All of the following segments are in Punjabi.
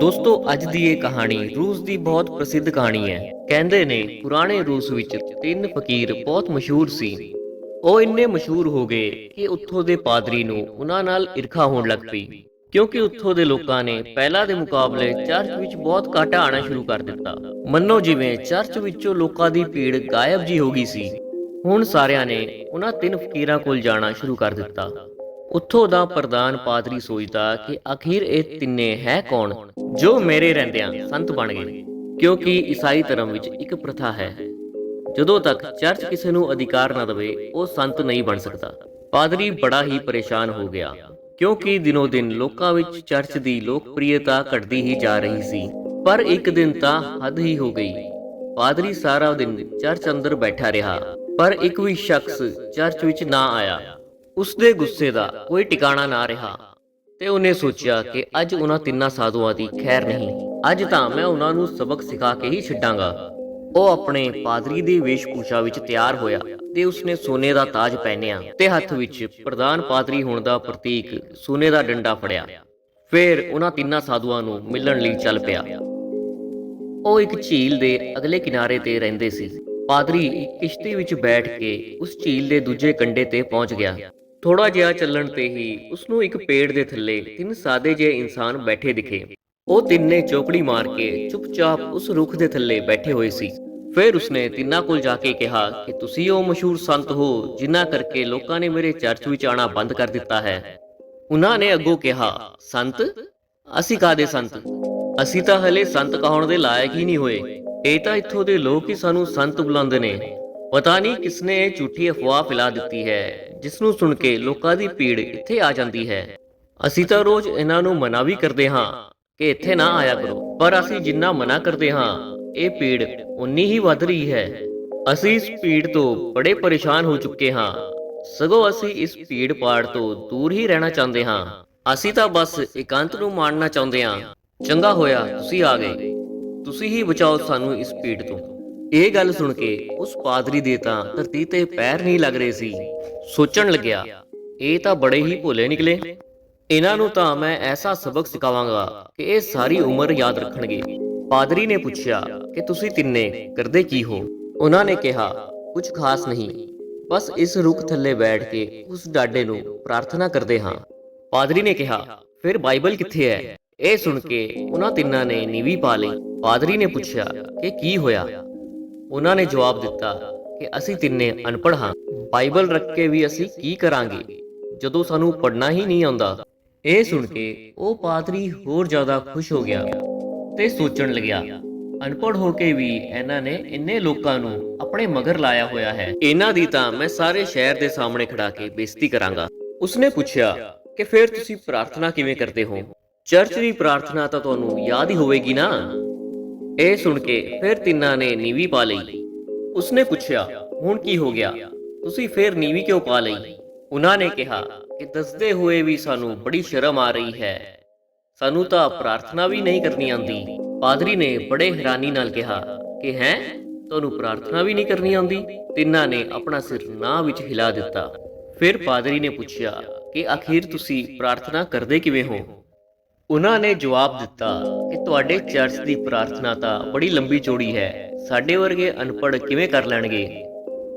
ਦੋਸਤੋ ਅੱਜ ਦੀ ਇਹ ਕਹਾਣੀ ਰੂਸ ਦੀ ਬਹੁਤ ਪ੍ਰਸਿੱਧ ਕਹਾਣੀ ਹੈ। ਕਹਿੰਦੇ ਨੇ ਪੁਰਾਣੇ ਰੂਸ ਵਿੱਚ ਤਿੰਨ ਫਕੀਰ ਬਹੁਤ ਮਸ਼ਹੂਰ ਸੀ। ਉਹ ਇੰਨੇ ਮਸ਼ਹੂਰ ਹੋ ਗਏ ਕਿ ਉੱਥੋਂ ਦੇ ਪਾਦਰੀ ਨੂੰ ਉਹਨਾਂ ਨਾਲ ਈਰਖਾ ਹੋਣ ਲੱਗ ਪਈ, ਕਿਉਂਕਿ ਉੱਥੋਂ ਦੇ ਲੋਕਾਂ ਨੇ ਪਹਿਲਾਂ ਦੇ ਮੁਕਾਬਲੇ ਚਰਚ ਵਿੱਚ ਬਹੁਤ ਘੱਟ ਆਉਣਾ ਸ਼ੁਰੂ ਕਰ ਦਿੱਤਾ। ਮੰਨੋ ਜਿਵੇਂ ਚਰਚ ਵਿੱਚੋਂ ਲੋਕਾਂ ਦੀ ਭੀੜ ਗਾਇਬ ਜੀ ਹੋ ਗਈ ਸੀ। ਹੁਣ ਸਾਰਿਆਂ ਨੇ ਉਹਨਾਂ ਤਿੰਨ ਫਕੀਰਾਂ ਕੋਲ ਜਾਣਾ ਸ਼ੁਰੂ ਕਰ ਦਿੱਤਾ। ਉੱਥੋਂ ਦਾ ਪ੍ਰਧਾਨ ਪਾਦਰੀ ਸੋਚਦਾ ਕਿ ਆਖਿਰ ਇਹ ਤਿੰਨੇ ਹੈ ਕੌਣ ਜੋ ਮੇਰੇ ਰਹਿੰਦਿਆਂ ਸੰਤ ਬਣ ਗਏ, ਕਿਉਂਕਿ ਈਸਾਈ ਧਰਮ ਵਿੱਚ ਇੱਕ ਪ੍ਰਥਾ ਹੈ, ਜਦੋਂ ਤੱਕ ਚਰਚ ਕਿਸੇ ਨੂੰ ਅਧਿਕਾਰ ਨਾ ਦੇਵੇ ਉਹ ਸੰਤ ਨਹੀਂ ਬਣ ਸਕਦਾ। ਪਾਦਰੀ ਬੜਾ ਹੀ ਪਰੇਸ਼ਾਨ ਹੋ ਗਿਆ, ਕਿਉਂਕਿ ਦਿਨੋ ਦਿਨ ਲੋਕਾਂ ਵਿੱਚ ਚਰਚ ਦੀ ਲੋਕਪ੍ਰਿਯਤਾ ਘਟਦੀ ਹੀ ਜਾ ਰਹੀ ਸੀ। ਪਰ ਇੱਕ ਦਿਨ ਤਾਂ ਹੱਦ ਹੀ ਹੋ ਗਈ। ਪਾਦਰੀ ਸਾਰਾ ਦਿਨ ਚਰਚ ਅੰਦਰ ਬੈਠਾ ਰਿਹਾ, ਪਰ ਇੱਕ ਵੀ ਸ਼ਖਸ ਚਰਚ ਵਿੱਚ ਨਾ ਆਇਆ। ਉਸਦੇ ਗੁੱਸੇ ਦਾ ਕੋਈ ਟਿਕਾਣਾ ਨਾ ਰਿਹਾ ਤੇ ਉਹਨੇ ਸੋਚਿਆ ਕਿ ਅੱਜ ਉਹਨਾਂ ਤਿੰਨਾਂ ਸਾਧੂਆਂ ਦੀ ਖੈਰ ਨਹੀਂ, ਅੱਜ ਤਾਂ ਮੈਂ ਉਹਨਾਂ ਨੂੰ ਸਬਕ ਸਿਖਾ ਕੇ ਹੀ ਛੱਡਾਂਗਾ। ਉਹ ਆਪਣੇ ਪਾਦਰੀ ਦੀ ਵੇਸ਼ਭੂਸ਼ਾ ਵਿੱਚ ਤਿਆਰ ਹੋਇਆ ਤੇ ਉਸਨੇ ਸੋਨੇ ਦਾ ਤਾਜ ਪਹਿਨਿਆ ਤੇ ਹੱਥ ਵਿੱਚ ਪ੍ਰਧਾਨ ਪਾਦਰੀ ਹੋਣ ਦਾ ਪ੍ਰਤੀਕ ਸੋਨੇ ਦਾ ਡੰਡਾ ਫੜਿਆ। ਫਿਰ ਉਹਨਾਂ ਤਿੰਨਾਂ ਸਾਧੂਆਂ ਨੂੰ ਮਿਲਣ ਲਈ ਚੱਲ ਪਿਆ। ਉਹ ਇੱਕ ਝੀਲ ਦੇ ਅਗਲੇ ਕਿਨਾਰੇ ਤੇ ਰਹਿੰਦੇ ਸੀ। ਪਾਦਰੀ ਇੱਕ ਕਿਸ਼ਤੀ ਵਿੱਚ ਬੈਠ ਕੇ ਉਸ ਝੀਲ ਦੇ ਦੂਜੇ ਕੰਢੇ ਤੇ ਪਹੁੰਚ ਗਿਆ। ਥੋੜਾ ਜਿਹਾ ਚੱਲਣ ਤੇ ਹੀ ਉਸਨੂੰ ਇੱਕ ਪੇੜ ਦੇ ਥੱਲੇ ਤਿੰਨ ਸਾਦੇ ਜਿਹੇ ਇਨਸਾਨ ਬੈਠੇ ਦਿਖੇ। ਉਹ ਤਿੰਨੇ ਚੌਕੜੀ ਮਾਰ ਕੇ ਚੁੱਪਚਾਪ ਉਸ ਰੁੱਖ ਦੇ ਥੱਲੇ ਬੈਠੇ ਹੋਏ ਸੀ। ਫਿਰ ਉਸਨੇ ਤਿੰਨਾਂ ਕੋਲ ਜਾ ਕੇ ਕਿਹਾ ਕਿ ਤੁਸੀਂ ਉਹ ਮਸ਼ਹੂਰ ਸੰਤ ਹੋ ਜਿਨ੍ਹਾਂ ਕਰਕੇ ਲੋਕਾਂ ਨੇ ਮੇਰੇ ਚਰਚ ਵਿੱਚ ਆਉਣਾ ਬੰਦ ਕਰ ਦਿੱਤਾ ਹੈ। ਉਹਨਾਂ ਨੇ ਅੱਗੋਂ ਕਿਹਾ, ਸੰਤ? ਅਸੀਂ ਕਾਹਦੇ ਸੰਤ? ਅਸੀਂ ਤਾਂ ਹਲੇ ਸੰਤ ਕਹਾਉਣ ਦੇ ਲਾਇਕ ਹੀ ਨਹੀਂ ਹੋਏ। ਇਹ ਤਾਂ ਇੱਥੋਂ ਦੇ ਲੋਕ ਹੀ ਸਾਨੂੰ ਸੰਤ ਬੁਲਾਉਂਦੇ ਨੇ। ਪਤਾ ਨਹੀਂ ਕਿਸਨੇ ਇਹ ਝੂਠੀ ਅਫਵਾਹ ਫੈਲਾ ਦਿੱਤੀ ਹੈ, ਜਿਸ ਨੂੰ ਸੁਣ ਕੇ ਲੋਕਾਂ ਦੀ ਭੀੜ ਇੱਥੇ ਆ ਜਾਂਦੀ ਹੈ। ਅਸੀਂ ਤਾਂ ਰੋਜ਼ ਇਹਨਾਂ ਨੂੰ ਮਨਾ ਵੀ ਕਰਦੇ ਹਾਂ ਕਿ ਇੱਥੇ ਨਾ ਆਇਆ ਕਰੋ, ਪਰ ਅਸੀਂ ਜਿੰਨਾ ਮਨਾ ਕਰਦੇ ਹਾਂ ਇਹ ਭੀੜ ਉਨੀ ਹੀ ਵੱਧ ਰਹੀ ਹੈ। ਅਸੀਂ ਇਸ ਭੀੜ ਤੋਂ ਬੜੇ ਪਰੇਸ਼ਾਨ ਹੋ ਚੁੱਕੇ ਹਾਂ, ਸਗੋਂ ਅਸੀਂ ਇਸ ਭੀੜ ਭਾੜ ਤੋਂ ਦੂਰ ਹੀ ਰਹਿਣਾ ਚਾਹੁੰਦੇ ਹਾਂ। ਅਸੀਂ ਤਾਂ ਬਸ ਇਕਾਂਤ ਨੂੰ ਮਾਣਨਾ ਚਾਹੁੰਦੇ ਹਾਂ। ਚੰਗਾ ਹੋਇਆ ਤੁਸੀਂ ਆ ਗਏ, ਤੁਸੀਂ ਹੀ ਬਚਾਓ ਸਾਨੂੰ ਇਸ ਭੀੜ ਤੋਂ। ਇਹ ਗੱਲ ਸੁਣ ਕੇ ਉਸ ਪਾਦਰੀ ਦੇ ਤਾਂ ਧਰਤੀ ਤੇ ਪੈਰ ਨਹੀਂ ਲੱਗ ਰਹੇ ਸੀ। ਸੋਚਣ ਲੱਗਿਆ, ਇਹ ਤਾਂ ਬੜੇ ਹੀ ਭੋਲੇ ਨਿਕਲੇ। ਇਹਨਾਂ ਨੂੰ ਤਾਂ ਮੈਂ ਐਸਾ ਸਬਕ ਸਿਖਾਵਾਂਗਾ ਕਿ ਇਹ ਸਾਰੀ ਉਮਰ ਯਾਦ ਰੱਖਣਗੇ। ਪਾਦਰੀ ਨੇ ਪੁੱਛਿਆ ਕਿ ਤੁਸੀਂ ਤਿੰਨੇ ਕਰਦੇ ਕੀ ਹੋ? ਉਹਨਾਂ ਨੇ ਕਿਹਾ, ਕੁਝ ਖਾਸ ਨਹੀਂ, ਬਸ ਇਸ ਰੁੱਖ ਥੱਲੇ ਬੈਠ ਕੇ ਉਸ ਡਾਡੇ ਨੂੰ ਪ੍ਰਾਰਥਨਾ ਕਰਦੇ ਹਾਂ। ਪਾਦਰੀ ਨੇ ਕਿਹਾ, ਫਿਰ ਬਾਈਬਲ ਕਿੱਥੇ ਹੈ? ਇਹ ਸੁਣ ਕੇ ਉਹਨਾਂ ਤਿੰਨਾਂ ਨੇ ਨੀਵੀਂ ਪਾ ਲਈ। ਪਾਦਰੀ ਨੇ ਪੁੱਛਿਆ ਕਿ ਕੀ ਹੋਇਆ? ਉਹਨਾਂ ਨੇ ਜਵਾਬ ਦਿੱਤਾ ਕਿ ਅਸੀਂ ਤਿੰਨੇ ਅਨਪੜ੍ਹ ਹਾਂ, ਬਾਈਬਲ ਰੱਖ ਕੇ ਵੀ ਅਸੀਂ ਕੀ ਕਰਾਂਗੇ ਜਦੋਂ ਸਾਨੂੰ ਪੜ੍ਹਨਾ ਹੀ ਨਹੀਂ ਆਉਂਦਾ। ਇਹ ਸੁਣ ਕੇ ਉਹ ਪਾਦਰੀ ਹੋਰ ਜ਼ਿਆਦਾ ਖੁਸ਼ ਹੋ ਗਿਆ ਤੇ ਸੋਚਣ ਲੱਗਿਆ, ਅਨਪੜ੍ਹ ਹੋ ਕੇ ਵੀ ਇਹਨਾਂ ਨੇ ਇੰਨੇ ਲੋਕਾਂ ਨੂੰ ਆਪਣੇ ਮਗਰ ਲਾਇਆ ਹੋਇਆ ਹੈ, ਇਹਨਾਂ ਦੀ ਤਾਂ ਮੈਂ ਸਾਰੇ ਸ਼ਹਿਰ ਦੇ ਸਾਹਮਣੇ ਖੜਾ ਕੇ ਬੇਇੱਜ਼ਤੀ ਕਰਾਂਗਾ। ਉਸਨੇ ਪੁੱਛਿਆ ਕਿ ਫਿਰ ਤੁਸੀਂ ਪ੍ਰਾਰਥਨਾ ਕਿਵੇਂ ਕਰਦੇ ਹੋ? ਚਰਚ ਦੀ ਪ੍ਰਾਰਥਨਾ ਤਾਂ ਤੁਹਾਨੂੰ ਯਾਦ ਹੀ ਹੋਵੇਗੀ ਨਾ। ਇਹ ਸੁਣ ਕੇ ਫਿਰ ਤਿੰਨਾਂ ਨੇ ਨੀਵੀਂ ਪਾ ਲਈ। ਉਸਨੇ ਪੁੱਛਿਆ, ਹੁਣ ਕੀ ਹੋ ਗਿਆ? ਤੁਸੀਂ ਫਿਰ ਨੀਵੀਂ ਕਿਉਂ ਪਾ ਲਈ? ਉਹਨਾਂ ਨੇ ਕਿਹਾ ਕਿ ਦੱਸਦੇ ਹੋਏ ਵੀ ਸਾਨੂੰ ਬੜੀ ਸ਼ਰਮ ਆ ਰਹੀ ਹੈ, ਸਾਨੂੰ ਤਾਂ ਪ੍ਰਾਰਥਨਾ ਵੀ ਨਹੀਂ ਕਰਨੀ ਆਉਂਦੀ। ਪਾਦਰੀ ਨੇ ਬੜੇ ਹੈਰਾਨੀ ਨਾਲ ਕਿਹਾ ਕਿ ਹੈਂ, ਤੁਹਾਨੂੰ ਪ੍ਰਾਰਥਨਾ ਵੀ ਨਹੀਂ ਕਰਨੀ ਆਉਂਦੀ? ਤਿੰਨਾਂ ਨੇ ਆਪਣਾ ਸਿਰ ਨਾ ਵਿੱਚ ਹਿਲਾ ਦਿੱਤਾ। ਫਿਰ ਪਾਦਰੀ ਨੇ ਪੁੱਛਿਆ ਕਿ ਆਖਿਰ ਤੁਸੀਂ ਪ੍ਰਾਰਥਨਾ ਕਰਦੇ ਕਿਵੇਂ ਹੋ? ਉਹਨਾਂ ਨੇ ਜਵਾਬ ਦਿੱਤਾ ਕਿ ਤੁਹਾਡੇ ਚਰਚ ਦੀ ਪ੍ਰਾਰਥਨਾ ਤਾਂ ਬੜੀ ਲੰਬੀ ਚੌੜੀ ਹੈ, ਸਾਡੇ ਵਰਗੇ ਅਨਪੜ੍ਹ ਕਿਵੇਂ ਕਰ ਲੈਣਗੇ?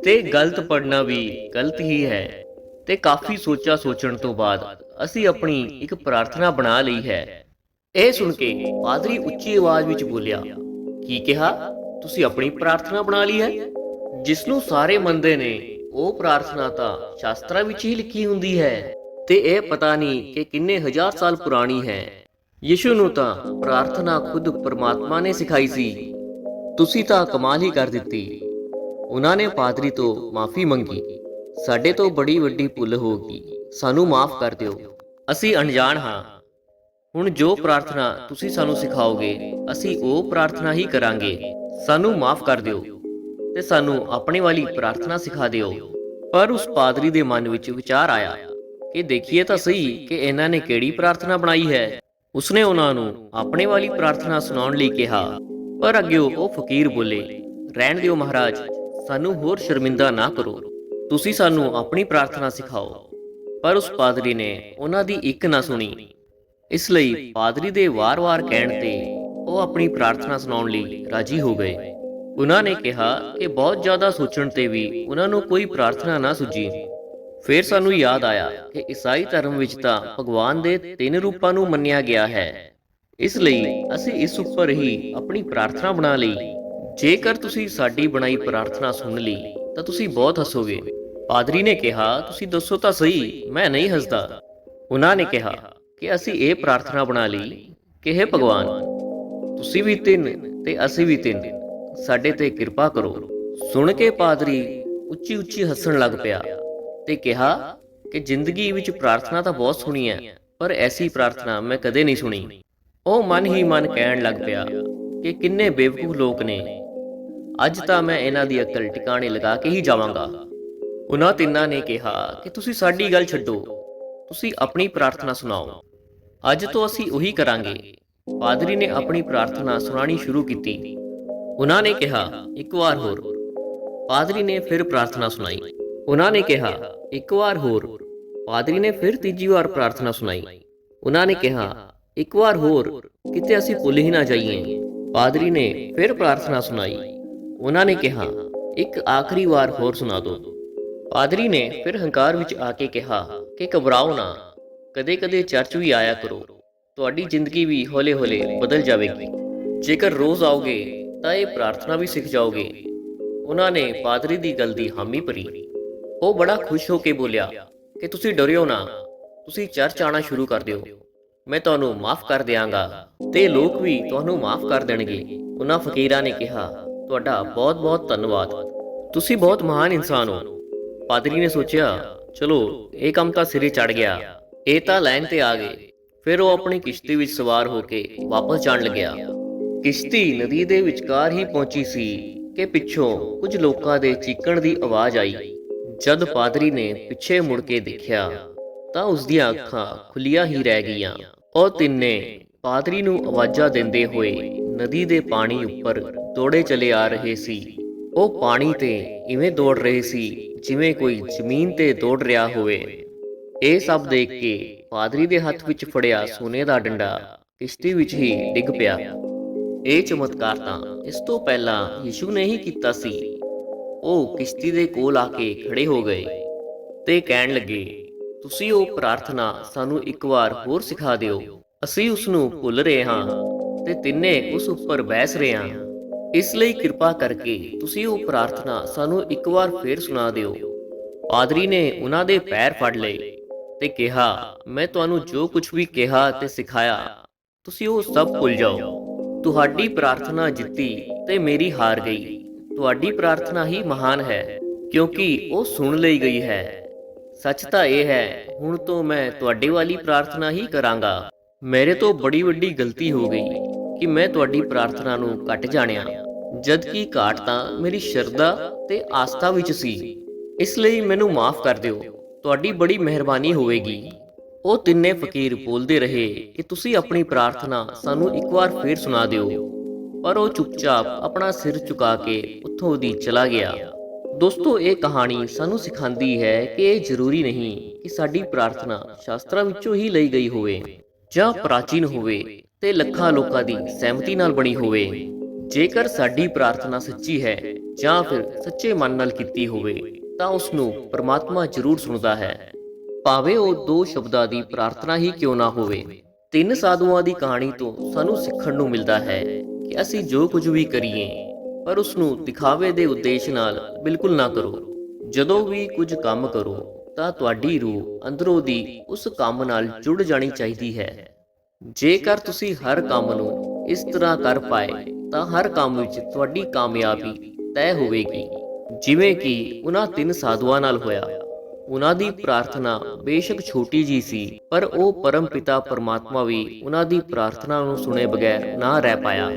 ਤੇ ਗਲਤ ਪੜ੍ਹਨਾ ਵੀ ਗਲਤ ਹੀ ਹੈ। ਤੇ ਕਾਫੀ ਸੋਚਣ ਤੋਂ ਬਾਅਦ ਅਸੀਂ ਆਪਣੀ ਇੱਕ ਪ੍ਰਾਰਥਨਾ ਬਣਾ ਲਈ ਹੈ। ਇਹ ਸੁਣ ਕੇ ਪਾਦਰੀ ਉੱਚੀ ਆਵਾਜ਼ ਵਿੱਚ ਬੋਲਿਆ, ਕੀ ਕਿਹਾ? ਤੁਸੀਂ ਆਪਣੀ ਪ੍ਰਾਰਥਨਾ ਬਣਾ ਲਈ ਹੈ? ਜਿਸ ਨੂੰ ਸਾਰੇ ਮੰਨਦੇ ਨੇ ਉਹ ਪ੍ਰਾਰਥਨਾ ਤਾਂ ਸ਼ਾਸਤਰਾਂ ਵਿੱਚ ਹੀ ਲਿਖੀ ਹੁੰਦੀ ਹੈ, ਤੇ ਇਹ ਪਤਾ ਨਹੀਂ ਕਿ ਕਿੰਨੇ ਹਜ਼ਾਰ ਸਾਲ ਪੁਰਾਣੀ ਹੈ। ਯਿਸੂ ਨੂੰ ਤਾਂ ਪ੍ਰਾਰਥਨਾ ਖੁਦ ਪਰਮਾਤਮਾ ਨੇ ਸਿਖਾਈ ਸੀ। ਤੁਸੀਂ ਤਾਂ ਕਮਾਲ ਹੀ ਕਰ ਦਿੱਤੀ। ਉਹਨਾਂ ਨੇ ਪਾਦਰੀ ਤੋਂ ਮਾਫੀ ਮੰਗੀ। ਸਾਡੇ ਤੋਂ ਬੜੀ ਵੱਡੀ ਭੁੱਲ ਹੋ ਗਈ, ਸਾਨੂੰ ਮਾਫ ਕਰ ਦਿਓ, ਅਸੀਂ ਅਣਜਾਣ ਹਾਂ। ਹੁਣ ਜੋ ਪ੍ਰਾਰਥਨਾ ਤੁਸੀਂ ਸਾਨੂੰ ਸਿਖਾਓਗੇ ਅਸੀਂ ਉਹ ਪ੍ਰਾਰਥਨਾ ਹੀ ਕਰਾਂਗੇ। ਸਾਨੂੰ ਮਾਫ ਕਰ ਦਿਓ ਤੇ ਸਾਨੂੰ ਆਪਣੇ ਵਾਲੀ ਪ੍ਰਾਰਥਨਾ ਸਿਖਾ ਦਿਓ। ਪਰ ਉਸ ਪਾਦਰੀ ਦੇ ਮਨ ਵਿੱਚ ਵਿਚਾਰ ਆਇਆ ਕਿ ਦੇਖੀਏ ਤਾਂ ਸਹੀ ਕਿ ਇਹਨਾਂ ਨੇ ਕਿਹੜੀ ਪ੍ਰਾਰਥਨਾ ਬਣਾਈ ਹੈ। ਉਸਨੇ ਉਹਨਾਂ ਨੂੰ ਆਪਣੇ ਵਾਲੀ ਪ੍ਰਾਰਥਨਾ ਸੁਣਾਉਣ ਲਈ ਕਿਹਾ, ਪਰ ਅੱਗੇ ਉਹ ਫਕੀਰ ਬੋਲੇ, ਰਹਿਣ ਦਿਓ ਮਹਾਰਾਜ, ਸਾਨੂੰ ਹੋਰ ਸ਼ਰਮਿੰਦਾ ਨਾ ਕਰੋ, ਤੁਸੀਂ ਸਾਨੂੰ ਆਪਣੀ ਪ੍ਰਾਰਥਨਾ ਸਿਖਾਓ। ਪਰ ਉਸ ਪਾਦਰੀ ਨੇ ਉਹਨਾਂ ਦੀ ਇੱਕ ਨਾ ਸੁਣੀ। ਇਸ ਲਈ ਪਾਦਰੀ ਦੇ ਵਾਰ-ਵਾਰ ਕਹਿਣ ਤੇ ਉਹ ਆਪਣੀ ਪ੍ਰਾਰਥਨਾ ਸੁਣਾਉਣ ਲਈ ਰਾਜੀ ਹੋ ਗਏ। ਉਹਨਾਂ ਨੇ ਕਿਹਾ ਕਿ ਬਹੁਤ ਜ਼ਿਆਦਾ ਸੋਚਣ ਤੇ ਵੀ ਉਹਨਾਂ ਨੂੰ ਕੋਈ ਪ੍ਰਾਰਥਨਾ ਨਾ ਸੁੱਝੀ। ਫਿਰ ਸਾਨੂੰ ਯਾਦ ਆਇਆ ਕਿ ਈਸਾਈ ਧਰਮ ਵਿੱਚ ਤਾਂ ਭਗਵਾਨ ਦੇ 3 ਰੂਪਾਂ ਨੂੰ ਮੰਨਿਆ ਗਿਆ ਹੈ। ਇਸ ਲਈ ਅਸੀਂ ਇਸ ਉੱਪਰ ਹੀ ਆਪਣੀ ਪ੍ਰਾਰਥਨਾ ਬਣਾ ਲਈ। ਜੇਕਰ ਤੁਸੀਂ ਸਾਡੀ ਬਣਾਈ ਪ੍ਰਾਰਥਨਾ ਸੁਣ ਲਈ ਤਾਂ ਤੁਸੀਂ ਬਹੁਤ ਹੱਸੋਗੇ। ਪਾਦਰੀ ਨੇ ਕਿਹਾ, ਤੁਸੀਂ ਦੱਸੋ ਤਾਂ ਸਹੀ, ਮੈਂ ਨਹੀਂ ਹੱਸਦਾ। ਉਹਨਾਂ ਨੇ ਕਿਹਾ ਕਿ ਅਸੀਂ ਇਹ ਪ੍ਰਾਰਥਨਾ ਬਣਾ ਲਈ ਕਿ ਹੇ ਭਗਵਾਨ, ਤੁਸੀਂ ਵੀ 3 ਤੇ ਅਸੀਂ ਵੀ 3, ਸਾਡੇ ਤੇ ਕਿਰਪਾ ਕਰੋ। ਸੁਣ ਕੇ ਪਾਦਰੀ ਉੱਚੀ ਉੱਚੀ ਹੱਸਣ ਲੱਗ ਪਿਆ ਤੇ ਕਿਹਾ ਕਿ ਜ਼ਿੰਦਗੀ ਵਿੱਚ ਪ੍ਰਾਰਥਨਾ ਤਾਂ ਬਹੁਤ ਸੁਣੀ ਹੈ, ਪਰ ਐਸੀ ਪ੍ਰਾਰਥਨਾ ਮੈਂ ਕਦੇ ਨਹੀਂ ਸੁਣੀ। ਉਹ ਮਨ ਹੀ ਮਨ ਕਹਿਣ ਲੱਗ ਪਿਆ ਕਿ ਕਿੰਨੇ ਬੇਵਕੂਫ ਲੋਕ ਨੇ, ਅੱਜ ਤਾਂ ਮੈਂ ਇਹਨਾਂ ਦੀ ਅਕਲ ਟਿਕਾਣੇ ਲਗਾ ਕੇ ਹੀ ਜਾਵਾਂਗਾ। ਉਹਨਾਂ ਤਿੰਨਾਂ ਨੇ ਕਿਹਾ ਕਿ ਤੁਸੀਂ ਸਾਡੀ ਗੱਲ ਛੱਡੋ, ਤੁਸੀਂ ਆਪਣੀ ਪ੍ਰਾਰਥਨਾ ਸੁਣਾਓ। ਅੱਜ ਤੋਂ ਅਸੀਂ ਉਹੀ ਕਰਾਂਗੇ। ਪਾਦਰੀ ਨੇ ਆਪਣੀ ਪ੍ਰਾਰਥਨਾ ਸੁਣਾਣੀ ਸ਼ੁਰੂ ਕੀਤੀ। ਉਹਨਾਂ ਨੇ ਕਿਹਾ, ਇੱਕ ਵਾਰ ਹੋਰ। ਪਾਦਰੀ ਨੇ ਫਿਰ ਪ੍ਰਾਰਥਨਾ ਸੁਣਾਈ। ਉਹਨਾਂ ਨੇ ਕਿਹਾ, ਇੱਕ ਵਾਰ ਹੋਰ। ਪਾਦਰੀ ਨੇ ਫਿਰ ਤੀਜੀ ਵਾਰ ਪ੍ਰਾਰਥਨਾ ਸੁਣਾਈ। ਉਹਨਾਂ ਨੇ ਕਿਹਾ, ਇੱਕ ਵਾਰ ਹੋਰ, ਕਿਤੇ ਅਸੀਂ ਭੁੱਲ ਹੀ ਨਾ ਜਾਈਏ। ਪਾਦਰੀ ਨੇ ਫਿਰ ਪ੍ਰਾਰਥਨਾ ਸੁਣਾਈ। ਉਹਨਾਂ ਨੇ ਕਿਹਾ, ਇੱਕ ਆਖਰੀ ਵਾਰ ਹੋਰ ਸੁਣਾ ਦਿਓ। ਪਾਦਰੀ ਨੇ ਫਿਰ ਹੰਕਾਰ ਵਿੱਚ ਆ ਕੇ ਕਿਹਾ ਕਿ ਘਬਰਾਓ ਨਾ, ਕਦੇ-ਕਦੇ ਚਰਚ ਵੀ ਆਇਆ ਕਰੋ, ਤੁਹਾਡੀ ਜ਼ਿੰਦਗੀ ਵੀ ਹੌਲੇ-ਹੌਲੇ ਬਦਲ ਜਾਵੇਗੀ। ਜੇਕਰ ਰੋਜ਼ ਆਓਗੇ ਤਾਂ ਇਹ ਪ੍ਰਾਰਥਨਾ ਵੀ ਸਿੱਖ ਜਾਓਗੇ। ਉਹਨਾਂ ਨੇ ਪਾਦਰੀ ਦੀ ਗੱਲ ਦੀ ਹਾਮੀ ਭਰੀ। ਉਹ ਬੜਾ ਖੁਸ਼ ਹੋ ਕੇ ਬੋਲਿਆ ਕਿ ਤੁਸੀਂ ਡਰਿਓ ਨਾ, ਤੁਸੀਂ ਚਰਚ ਆਣਾ ਸ਼ੁਰੂ ਕਰ ਦਿਓ, ਮੈਂ ਤੁਹਾਨੂੰ ਮਾਫ ਕਰ ਦਿਆਂਗਾ ਤੇ ਲੋਕ ਵੀ ਤੁਹਾਨੂੰ ਮਾਫ ਕਰ ਦੇਣਗੇ। ਉਹਨਾਂ ਫਕੀਰਾਂ ਨੇ ਕਿਹਾ, ਤੁਹਾਡਾ ਬਹੁਤ-ਬਹੁਤ ਧੰਨਵਾਦ, ਤੁਸੀਂ ਬਹੁਤ ਮਹਾਨ ਇਨਸਾਨ ਹੋ। ਪਾਦਰੀ ਨੇ ਸੋਚਿਆ, ਚਲੋ ਇਹ ਕੰਮ ਤਾਂ ਸਿਰੇ ਚੜ ਗਿਆ, ਇਹ ਤਾਂ ਲਾਈਨ ਤੇ ਆ ਗਏ। ਫਿਰ ਉਹ ਆਪਣੀ ਕਿਸ਼ਤੀ ਵਿੱਚ ਸਵਾਰ ਹੋ ਕੇ ਵਾਪਸ ਜਾਣ ਲੱਗਿਆ। ਕਿਸ਼ਤੀ ਨਦੀ ਦੇ ਵਿਚਕਾਰ ਹੀ ਪਹੁੰਚੀ ਸੀ ਕਿ ਪਿੱਛੋਂ ਕੁਝ ਲੋਕਾਂ ਦੇ ਚੀਕਣ ਦੀ ਆਵਾਜ਼ ਆਈ। ਜਦ ਪਾਦਰੀ ਨੇ ਪਿੱਛੇ ਮੁੜ ਕੇ ਦੇਖਿਆ ਤਾਂ ਉਸ ਦੀਆਂ ਅੱਖਾਂ ਖੁੱਲੀਆਂ ਹੀ ਰਹਿ ਗਈਆਂ। ਉਹ ਤਿੰਨੇ ਪਾਦਰੀ ਨੂੰ ਆਵਾਜ਼ਾਂ ਦਿੰਦੇ ਹੋਏ ਨਦੀ ਦੇ ਪਾਣੀ ਉੱਪਰ ਦੌੜੇ ਚਲੇ ਆ ਰਹੇ ਸੀ। ਉਹ ਪਾਣੀ ਤੇ ਇਵੇਂ ਦੌੜ ਰਹੇ ਸੀ ਜਿਵੇਂ ਕੋਈ ਜ਼ਮੀਨ ਤੇ ਦੌੜ ਰਿਹਾ ਹੋਵੇ। ਇਹ ਸਭ ਦੇਖ ਕੇ ਪਾਦਰੀ ਦੇ ਹੱਥ ਵਿੱਚ ਫੜਿਆ ਸੋਨੇ ਦਾ ਡੰਡਾ ਕਿਸ਼ਤੀ ਵਿੱਚ ਹੀ ਡਿੱਗ ਪਿਆ। ਇਹ ਚਮਤਕਾਰ ਤਾਂ ਇਸ ਤੋਂ ਪਹਿਲਾਂ ਯਿਸੂ ਨੇ ਹੀ ਕੀਤਾ ਸੀ। ਉਹ ਕਿਸ਼ਤੀ ਦੇ ਕੋਲ ਆ ਕੇ ਖੜੇ ਹੋ ਗਏ ਤੇ ਕਹਿਣ ਲੱਗੇ, ਤੁਸੀਂ ਉਹ ਪ੍ਰਾਰਥਨਾ ਸਾਨੂੰ ਇੱਕ ਵਾਰ ਹੋਰ ਸਿਖਾ ਦਿਓ, ਅਸੀਂ ਉਸ ਨੂੰ ਭੁੱਲ ਰਹੇ ਹਾਂ ਤੇ ਤਿੰਨੇ ਉਸ ਉੱਪਰ ਬਹਿਸ ਰਹੇ ਹਾਂ। ਇਸ ਲਈ ਕਿਰਪਾ ਕਰਕੇ ਤੁਸੀਂ ਉਹ ਪ੍ਰਾਰਥਨਾ ਸਾਨੂੰ ਇੱਕ ਵਾਰ ਫੇਰ ਸੁਣਾ ਦਿਓ। ਪਾਦਰੀ ਨੇ ਉਹਨਾਂ ਦੇ ਪੈਰ ਫੜ ਲਏ ਤੇ ਕਿਹਾ, ਮੈਂ ਤੁਹਾਨੂੰ ਜੋ ਕੁਝ ਵੀ ਕਿਹਾ ਤੇ ਸਿਖਾਇਆ, ਤੁਸੀਂ ਉਹ ਸਭ ਭੁੱਲ ਜਾਓ। ਤੁਹਾਡੀ ਪ੍ਰਾਰਥਨਾ ਜਿੱਤੀ ਤੇ ਮੇਰੀ ਹਾਰ ਗਈ। ਤੁਹਾਡੀ ਪ੍ਰਾਰਥਨਾ ਹੀ ਮਹਾਨ ਹੈ ਕਿਉਂਕਿ ਉਹ ਸੁਣ ਲਈ ਗਈ ਹੈ। ਸੱਚ ਤਾਂ ਇਹ ਹੈ, ਹੁਣ ਤੋਂ ਮੈਂ ਤੁਹਾਡੇ ਵਾਲੀ ਪ੍ਰਾਰਥਨਾ ਹੀ ਕਰਾਂਗਾ। ਮੇਰੇ ਤੋਂ ਬੜੀ ਵੱਡੀ ਗਲਤੀ ਹੋ ਗਈ ਕਿ ਮੈਂ ਤੁਹਾਡੀ ਪ੍ਰਾਰਥਨਾ ਨੂੰ ਘੱਟ ਜਾਣਿਆ, ਜਦ ਕਿ ਘਾਟ ਤਾਂ ਮੇਰੀ ਸ਼ਰਧਾ ਤੇ ਆਸਥਾ ਵਿੱਚ ਸੀ। ਇਸ ਲਈ ਮੈਨੂੰ ਮਾਫ ਕਰ ਦਿਓ, ਤੁਹਾਡੀ ਬੜੀ ਮਿਹਰਬਾਨੀ ਹੋਵੇਗੀ। ਉਹ ਤਿੰਨੇ ਫਕੀਰ ਬੋਲਦੇ ਰਹੇ ਕਿ ਤੁਸੀਂ ਆਪਣੀ ਪ੍ਰਾਰਥਨਾ ਸਾਨੂੰ ਇੱਕ ਵਾਰ ਫੇਰ ਸੁਣਾ ਦਿਓ, ਪਰ ਉਹ ਚੁੱਪਚਾਪ ਆਪਣਾ ਸਿਰ ਝੁਕਾ ਕੇ ਉੱਥੋਂ ਦੀ ਚਲਾ ਗਿਆ। ਦੋਸਤੋ, ਇਹ ਕਹਾਣੀ ਸਾਨੂੰ ਸਿਖਾਉਂਦੀ ਹੈ ਕਿ ਇਹ ਜ਼ਰੂਰੀ ਨਹੀਂ ਕਿ ਸਾਡੀ ਪ੍ਰਾਰਥਨਾ ਸ਼ਾਸਤਰਾਂ ਵਿੱਚੋਂ ਹੀ ਲਈ ਗਈ ਹੋਵੇ ਜਾਂ ਪ੍ਰਾਚੀਨ ਹੋਵੇ ਤੇ ਲੱਖਾਂ ਲੋਕਾਂ ਦੀ ਸਹਿਮਤੀ ਨਾਲ ਬਣੀ ਹੋਵੇ। ਜੇਕਰ ਸਾਡੀ ਪ੍ਰਾਰਥਨਾ ਸੱਚੀ ਹੈ ਜਾਂ ਫਿਰ ਸੱਚੇ ਮਨ ਨਾਲ ਕੀਤੀ ਹੋਵੇ ਤਾਂ ਉਸ ਨੂੰ ਪਰਮਾਤਮਾ ਜ਼ਰੂਰ ਸੁਣਦਾ ਹੈ, ਭਾਵੇਂ ਉਹ 2 ਸ਼ਬਦਾਂ ਦੀ ਪ੍ਰਾਰਥਨਾ ਹੀ ਕਿਉਂ ਨਾ ਹੋਵੇ। 3 ਸਾਧੂਆਂ ਦੀ ਕਹਾਣੀ ਤੋਂ ਸਾਨੂੰ ਸਿੱਖਣ ਨੂੰ ਮਿਲਦਾ ਹੈ ਕਿ ਅਸੀਂ ਜੋ ਕੁਝ ਵੀ ਕਰੀਏ ਪਰ ਉਸ ਨੂੰ ਦਿਖਾਵੇ ਦੇ ਉਦੇਸ਼ ਨਾਲ ਬਿਲਕੁਲ ਨਾ ਕਰੋ। ਜਦੋਂ ਵੀ ਕੁਝ ਕੰਮ ਕਰੋ ਤਾਂ ਤੁਹਾਡੀ ਰੂਹ ਅੰਦਰੋਂ ਦੀ ਉਸ ਕੰਮ ਨਾਲ ਜੁੜ ਜਾਣੀ ਚਾਹੀਦੀ ਹੈ। ਜੇਕਰ ਤੁਸੀਂ ਹਰ ਕੰਮ ਨੂੰ ਇਸ ਤਰ੍ਹਾਂ ਕਰ ਪਾਏ ਤਾਂ ਹਰ ਕੰਮ ਵਿੱਚ ਤੁਹਾਡੀ ਕਾਮਯਾਬੀ ਤੈਅ ਹੋਵੇਗੀ, ਜਿਵੇਂ ਕਿ ਉਹਨਾਂ 3 ਸਾਧੂਆਂ ਨਾਲ ਹੋਇਆ। ਉਹਨਾਂ ਦੀ ਪ੍ਰਾਰਥਨਾ ਬੇਸ਼ੱਕ ਛੋਟੀ ਜੀ ਸੀ, ਪਰ ਉਹ ਪਰਮ ਪਿਤਾ ਪਰਮਾਤਮਾ ਵੀ ਉਹਨਾਂ ਦੀ ਪ੍ਰਾਰਥਨਾ ਨੂੰ ਸੁਣੇ ਬਗੈਰ ਨਾ ਰਹਿ ਪਾਇਆ।